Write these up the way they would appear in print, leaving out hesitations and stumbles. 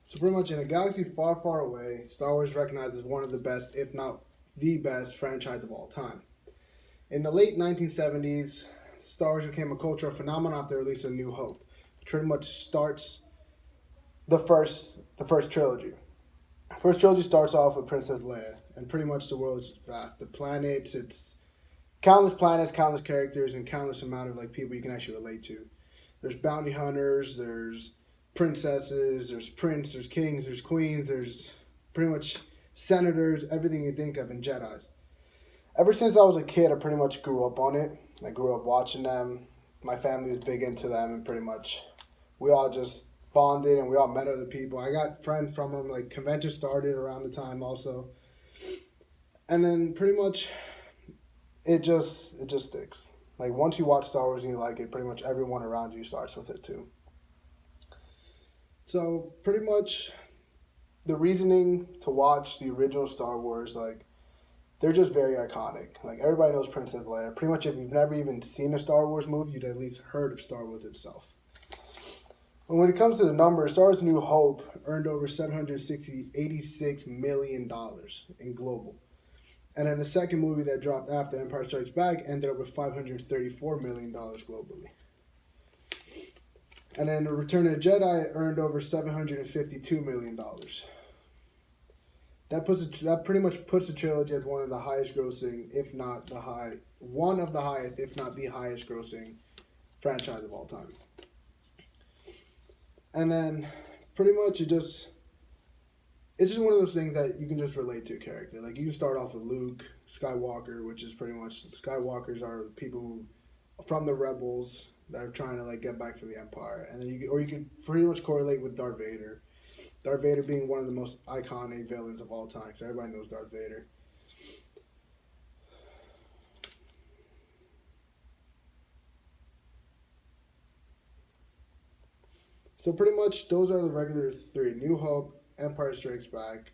So pretty much in a galaxy far, far away, Star Wars is recognized as one of the best, if not the best, franchise of all time. In the late 1970s, Star Wars became a cultural phenomenon after the release of New Hope, which pretty much starts the first trilogy. First trilogy starts off with Princess Leia, and pretty much the world is vast. The planets, it's countless planets, countless characters, and countless amount of like people you can actually relate to. There's bounty hunters, there's princesses, there's prince, there's kings, there's queens, there's pretty much senators, everything you think of, and Jedi's. Ever since I was a kid, I pretty much grew up on it. I grew up watching them. My family was big into them, and pretty much we all just bonded and we all met other people. I got friends from them. Like convention started around the time also, and then pretty much it just sticks. Like once you watch Star Wars and you like it, pretty much everyone around you starts with it too. So pretty much the reasoning to watch the original Star Wars, like they're just very iconic. Like everybody knows Princess Leia. Pretty much if you've never even seen a Star Wars movie, you'd at least heard of Star Wars itself. And when it comes to the numbers, Star Wars New Hope earned over $786 million in global. And then the second movie that dropped after Empire Strikes Back ended up with $534 million globally. And then the Return of the Jedi earned over $752 million. That pretty much puts the trilogy as one of the highest grossing, if not one of the highest, if not the highest grossing franchise of all time. And then pretty much it's just one of those things that you can just relate to a character. Like you can start off with Luke Skywalker, which is pretty much Skywalkers are the people who from the rebels that are trying to like get back for the Empire, and then you could pretty much correlate with Darth Vader. Darth Vader being one of the most iconic villains of all time, so everybody knows Darth Vader. So pretty much those are the regular three: New Hope, Empire Strikes Back,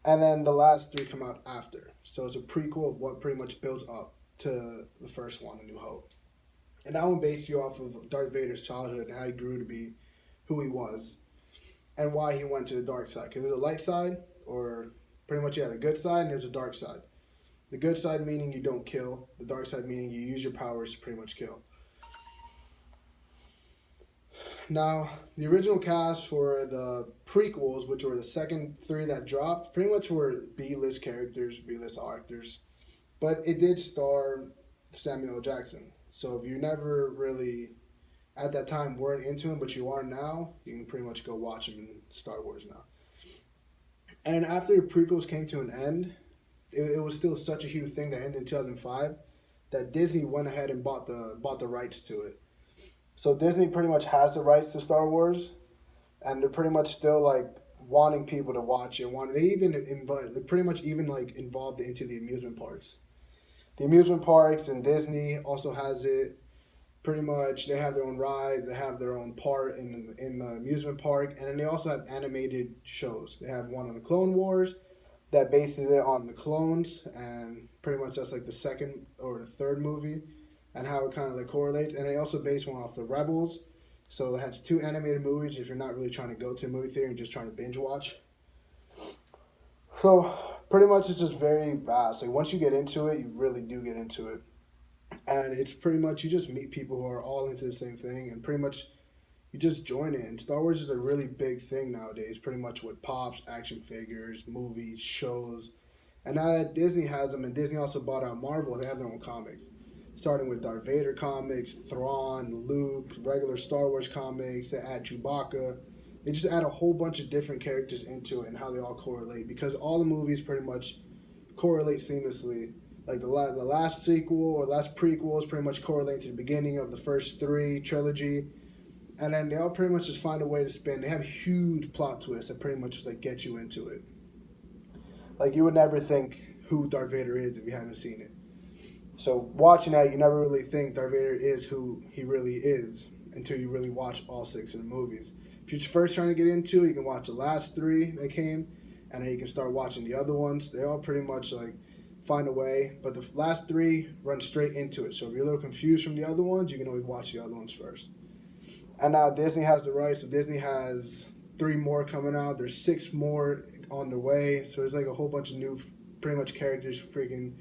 and then the last three come out after. So it's a prequel of what pretty much builds up to the first one, A New Hope. And that one based you off of Darth Vader's childhood and how he grew to be who he was and why he went to the dark side. Because there's a light side, or pretty much, the good side, and there's a dark side. The good side meaning you don't kill. The dark side meaning you use your powers to pretty much kill. Now, the original cast for the prequels, which were the second three that dropped, pretty much were B-list characters, B-list actors. But it did star Samuel L. Jackson. So if you never really, at that time, weren't into him, but you are now, you can pretty much go watch him in Star Wars now. And after the prequels came to an end, it was still such a huge thing that ended in 2005 that Disney went ahead and bought the rights to it. So Disney pretty much has the rights to Star Wars, and they're pretty much still like wanting people to watch it. They pretty much even like involved it into the amusement parks. The amusement parks and Disney also has it. Pretty much, they have their own rides. They have their own part in the amusement park, and then they also have animated shows. They have one on the Clone Wars that bases it on the clones, and pretty much that's like the second or the third movie, and how it kind of like correlates. And they also base one off the Rebels, so it has two animated movies. If you're not really trying to go to a movie theater and just trying to binge watch, so pretty much it's just very vast. Like once you get into it, you really do get into it. And it's pretty much you just meet people who are all into the same thing, and pretty much you just join it. And Star Wars is a really big thing nowadays, pretty much with pops, action figures, movies, shows. And now that Disney has them, and Disney also bought out Marvel, they have their own comics. Starting with Darth Vader comics, Thrawn, Luke, regular Star Wars comics, they add Chewbacca. They just add a whole bunch of different characters into it and how they all correlate, because all the movies pretty much correlate seamlessly. Like the last sequel or last prequel is pretty much correlating to the beginning of the first three trilogy, and then they all pretty much just find a way to spin. They have huge plot twists that pretty much just like get you into it. Like you would never think who Darth Vader is if you haven't seen it. So watching that, you never really think Darth Vader is who he really is until you really watch all six of the movies. If you're first trying to get into it, you can watch the last three that came, and then you can start watching the other ones. They all pretty much like find a way, but the last three run straight into it. So if you're a little confused from the other ones, you can always watch the other ones first. And now Disney has the rights, so Disney has 3 more coming out. There's 6 more on the way. So there's like a whole bunch of new, pretty much characters freaking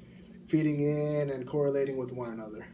feeding in and correlating with one another.